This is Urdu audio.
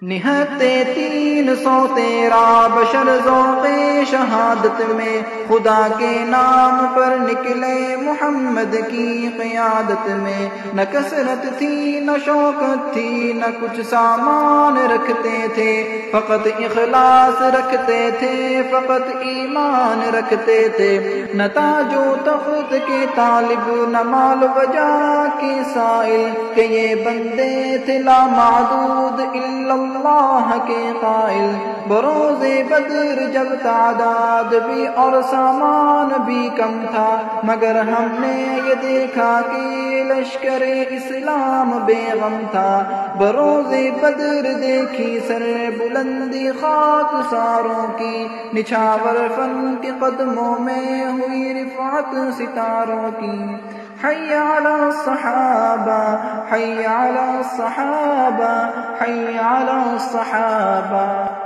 نہتے 313 بشر ذوق شہادت میں خدا کے نام پر نکلے محمد کی قیادت میں۔ نہ کثرت تھی نہ شوقت تھی نہ کچھ سامان رکھتے تھے، فقط اخلاص رکھتے تھے، فقط ایمان رکھتے تھے۔ نہ تاج و تخت کے طالب نہ مال وجہ کے سائل، کہ یہ بندے تھے لا معدود الا اللہ کے قائل۔ بروز بدر جب تعداد بھی اور سامان بھی کم تھا، مگر ہم نے یہ دیکھا کہ لشکر اسلام بے غم تھا۔ بروز بدر دیکھی سر بلندی خاک ساروں کی، نچھاور فن کے قدموں میں ہوئی رفعت ستاروں کی۔ حی علی الصحابہ حی علی الصحابہ حی علی الصحابہ۔